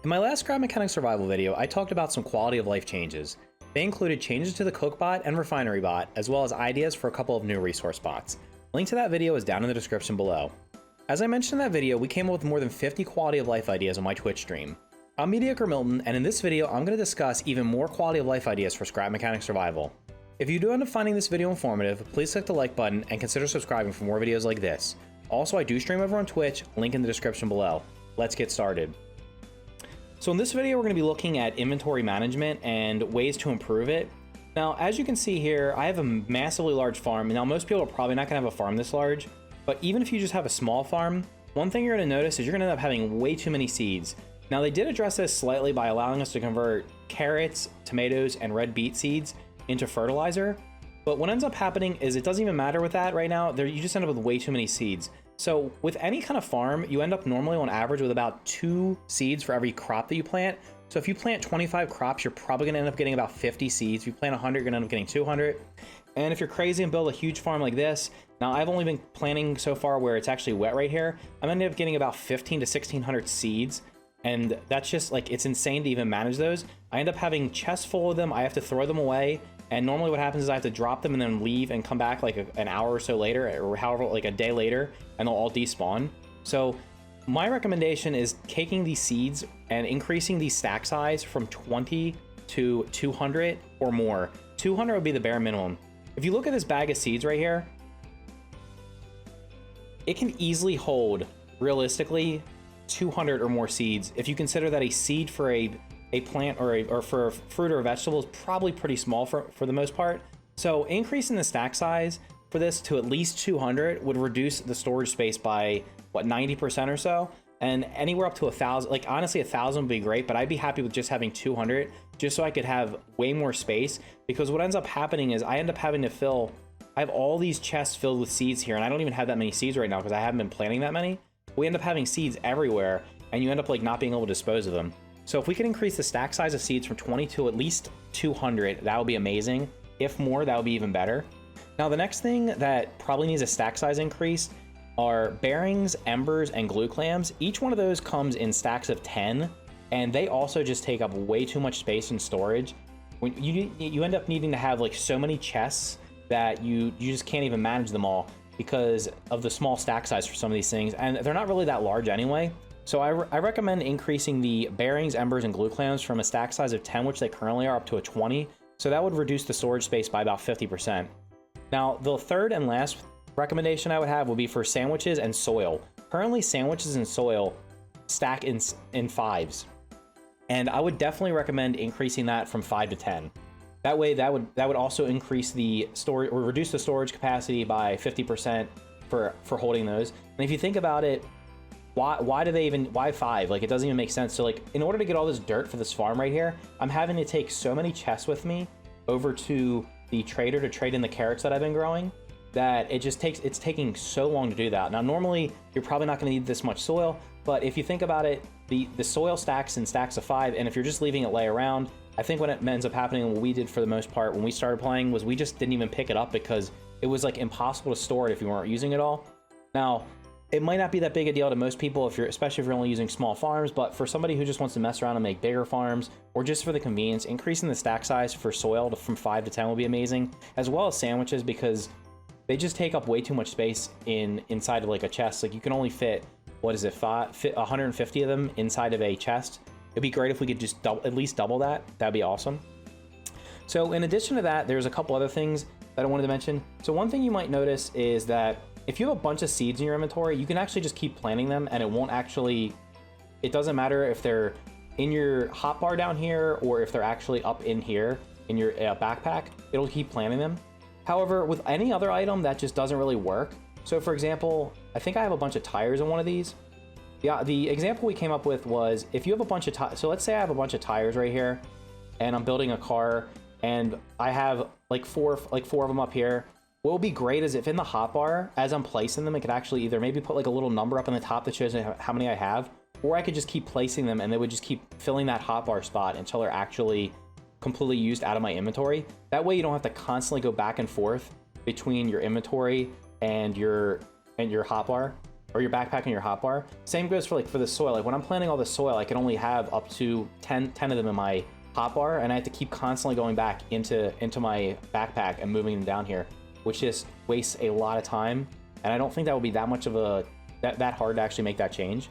In my last Scrap Mechanic survival video, I talked about some quality of life changes. They included changes to the cook bot and refinery bot, as well as ideas for a couple of new resource bots. Link to that video is down in the description below. As I mentioned in that video, we came up with more than 50 quality of life ideas on my Twitch stream. I'm MediocreMilton, and in this video, I'm going to discuss even more quality of life ideas for Scrap Mechanic Survival. If you do end up finding this video informative, please click the like button and consider subscribing for more videos like this. Also, I do stream over on Twitch, link in the description below. Let's get started. So in this video, we're going to be looking at inventory management and ways to improve it. Now, as you can see here, I have a massively large farm. Now, most people are probably not going to have a farm this large, but even if you just have a small farm, one thing you're going to notice is you're going to end up having way too many seeds. Now, they did address this slightly by allowing us to convert carrots, tomatoes, and red beet seeds into fertilizer, but what ends up happening is it doesn't even matter with that right now. You just end up with way too many seeds. So with any kind of farm, you end up normally on average with about 2 seeds for every crop that you plant. So if you plant 25 crops, you're probably gonna end up getting about 50 seeds. If you plant 100, you're gonna end up getting 200. And if you're crazy and build a huge farm like this, now I've only been planting so far where it's actually wet right here, I'm ended up getting about 15 to 1600 seeds. And that's just like, it's insane to even manage those. I end up having chests full of them. I have to throw them away. And normally what happens is I have to drop them and then leave and come back like an hour or so later, or however, like a day later, and they'll all despawn. So my recommendation is taking these seeds and increasing the stack size from 20 to 200 or more. 200 would be the bare minimum. If you look at this bag of seeds right here, it can easily hold, realistically, 200 or more seeds. If you consider that a seed for a plant or for a fruit or a vegetable is probably pretty small for the most part. So increasing the stack size for this to at least 200 would reduce the storage space by what, 90% or so, and anywhere up to 1,000. Like honestly, 1,000 would be great, but I'd be happy with just having 200 just so I could have way more space, because what ends up happening is I end up having to I have all these chests filled with seeds here, and I don't even have that many seeds right now because I haven't been planting that many. We end up having seeds everywhere, and you end up like not being able to dispose of them. So if we can increase the stack size of seeds from 20 to at least 200, that would be amazing. If more, that would be even better. Now, the next thing that probably needs a stack size increase are bearings, embers, and glue clams. Each one of those comes in stacks of 10, and they also just take up way too much space in storage. When you end up needing to have like so many chests that you just can't even manage them all because of the small stack size for some of these things, and they're not really that large anyway. So I recommend increasing the bearings, embers, and glue clams from a stack size of 10, which they currently are, up to a 20. So that would reduce the storage space by about 50%. Now, the third and last recommendation I would have would be for sandwiches and soil. Currently, sandwiches and soil stack in 5s. And I would definitely recommend increasing that from 5 to 10. That way, that would also increase the storage, or reduce the storage capacity by 50% for holding those. And if you think about it, why 5? Like, it doesn't even make sense. So like, in order to get all this dirt for this farm right here, I'm having to take so many chests with me over to the trader to trade in the carrots that I've been growing, that it's taking so long to do that. Now, normally you're probably not going to need this much soil, but if you think about it, the soil stacks in stacks of 5, and if you're just leaving it lay around, I think what it ends up happening, and what we did for the most part when we started playing, was we just didn't even pick it up because it was like impossible to store it if you weren't using it all. Now, it might not be that big a deal to most people, especially if you're only using small farms, but for somebody who just wants to mess around and make bigger farms, or just for the convenience, increasing the stack size for soil from 5 to 10 will be amazing, as well as sandwiches, because they just take up way too much space inside of like a chest. Like, you can only fit, what is it, 150 of them inside of a chest. It'd be great if we could just at least double that. That'd be awesome. So in addition to that, there's a couple other things that I wanted to mention. So one thing you might notice is that if you have a bunch of seeds in your inventory, you can actually just keep planting them, and it doesn't matter if they're in your hotbar down here or if they're actually up in here in your backpack, it'll keep planting them. However, with any other item, that just doesn't really work. So for example, I think I have a bunch of tires in one of these. Yeah, the example we came up with was, if you have a bunch of tires, so let's say I have a bunch of tires right here, and I'm building a car, and I have like four of them up here. What would be great is if in the hotbar, as I'm placing them, it could actually either maybe put like a little number up on the top that shows how many I have, or I could just keep placing them and they would just keep filling that hotbar spot until they're actually completely used out of my inventory. That way you don't have to constantly go back and forth between your inventory and your hotbar, or your backpack and your hotbar. Same goes for like for the soil. Like when I'm planting all the soil, I can only have up to 10 of them in my hotbar, and I have to keep constantly going back into my backpack and moving them down here, which just wastes a lot of time. And I don't think that would be that much of a that hard to actually make that change.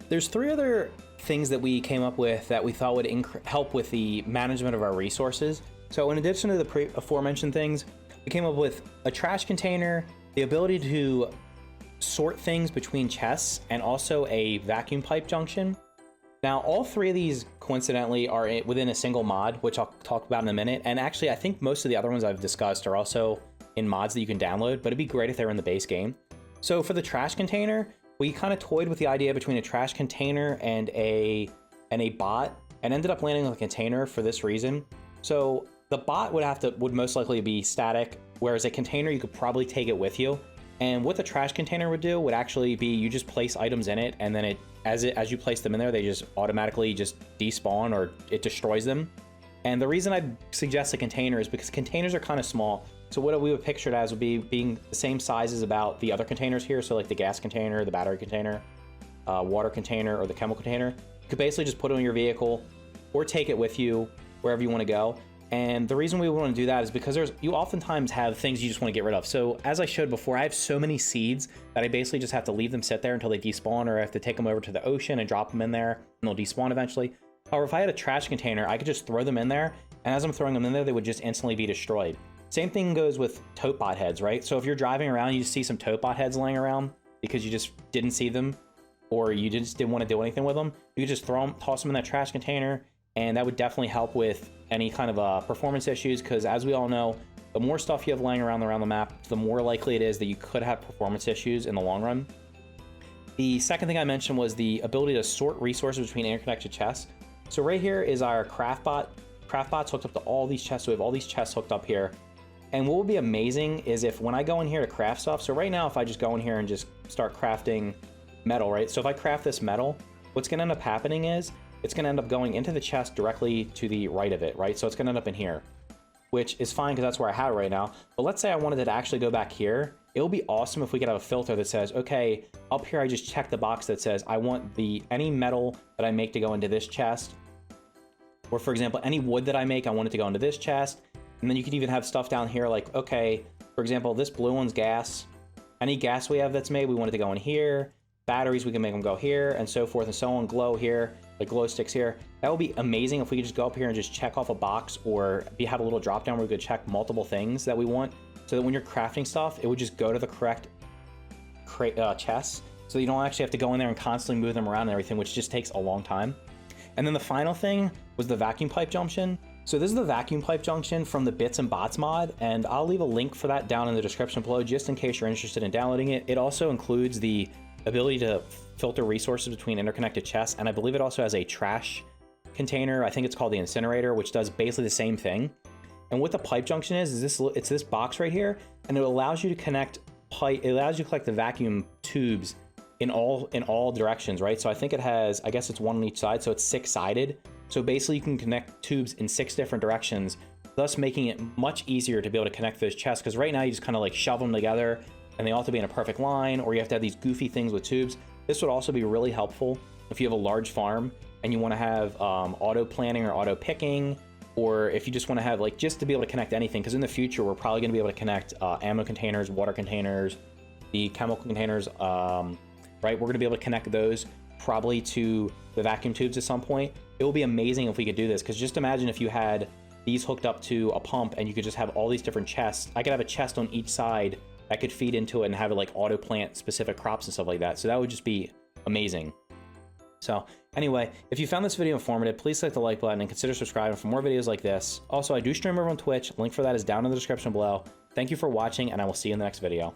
There's 3 other things that we came up with that we thought would help with the management of our resources. So in addition to the aforementioned things, we came up with a trash container, the ability to sort things between chests, and also a vacuum pipe junction. Now, all 3 of these, coincidentally, are within a single mod, which I'll talk about in a minute. And actually, I think most of the other ones I've discussed are also in mods that you can download, but it'd be great if they were in the base game. So for the trash container, we kind of toyed with the idea between a trash container and a bot, and ended up landing on the container for this reason. So the bot would most likely be static, whereas a container, you could probably take it with you. And what the trash container would do would actually be you just place items in it, and then as you place them in there, they just automatically just despawn, or it destroys them. And the reason I suggest a container is because containers are kind of small. So what we would picture it as would be being the same size as about the other containers here. So like the gas container, the battery container, water container, or the chemical container. You could basically just put it in your vehicle or take it with you wherever you want to go. And the reason we want to do that is because you oftentimes have things you just want to get rid of. So as I showed before, I have so many seeds that I basically just have to leave them sit there until they despawn, or I have to take them over to the ocean and drop them in there, and they'll despawn eventually. However, if I had a trash container, I could just throw them in there, and as I'm throwing them in there, they would just instantly be destroyed. Same thing goes with tote bot heads, right? So if you're driving around, you see some tote bot heads laying around because you just didn't see them, or you just didn't want to do anything with them, you could just toss them in that trash container, and that would definitely help with any kind of performance issues, because as we all know, the more stuff you have laying around the map, the more likely it is that you could have performance issues in the long run. The second thing I mentioned was the ability to sort resources between interconnected chests. So right here is our craft bot. Craft bot's hooked up to all these chests, so we have all these chests hooked up here. And what would be amazing is if when I go in here to craft stuff, so right now if I just go in here and just start crafting metal, right? So if I craft this metal, what's gonna end up happening is it's gonna end up going into the chest directly to the right of it, right? So it's gonna end up in here, which is fine because that's where I have it right now. But let's say I wanted it to actually go back here. It would be awesome if we could have a filter that says, okay, up here I just check the box that says I want any metal that I make to go into this chest. Or for example, any wood that I make, I want it to go into this chest. And then you could even have stuff down here like, okay, for example, this blue one's gas. Any gas we have that's made, we want it to go in here. Batteries, we can make them go here, and so forth and so on. Glow here, like glow sticks here. That would be amazing if we could just go up here and just check off a box, or have a little drop down where we could check multiple things that we want, so that when you're crafting stuff, it would just go to the correct chests, so you don't actually have to go in there and constantly move them around and everything, which just takes a long time. And then the final thing was the vacuum pipe junction. So this is the vacuum pipe junction from the Bits and Bots mod, and I'll leave a link for that down in the description below just in case you're interested in downloading it. It also includes the ability to filter resources between interconnected chests, and I believe it also has a trash container. I think it's called the incinerator, which does basically the same thing. And what the pipe junction is it's this box right here, and it allows you to connect the vacuum tubes in all directions, right? So I think it has, I guess it's one on each side, so it's 6-sided. So basically you can connect tubes in 6 different directions, thus making it much easier to be able to connect those chests, because right now you just kind of like shove them together and they all have to be in a perfect line, or you have to have these goofy things with tubes. This would also be really helpful if you have a large farm and you want to have auto planting or auto picking, or if you just want to have just to be able to connect anything, because in the future we're probably going to be able to connect ammo containers, water containers, the chemical containers, right? We're going to be able to connect those probably to the vacuum tubes at some point. It would be amazing if we could do this, because just imagine if you had these hooked up to a pump and you could just have all these different chests. I could have a chest on each side that could feed into it and have it like auto plant specific crops and stuff like that. So that would just be amazing. So anyway, if you found this video informative, please click the like button and consider subscribing for more videos like this. Also, I do stream over on Twitch. Link for that is down in the description below. Thank you for watching, and I will see you in the next video.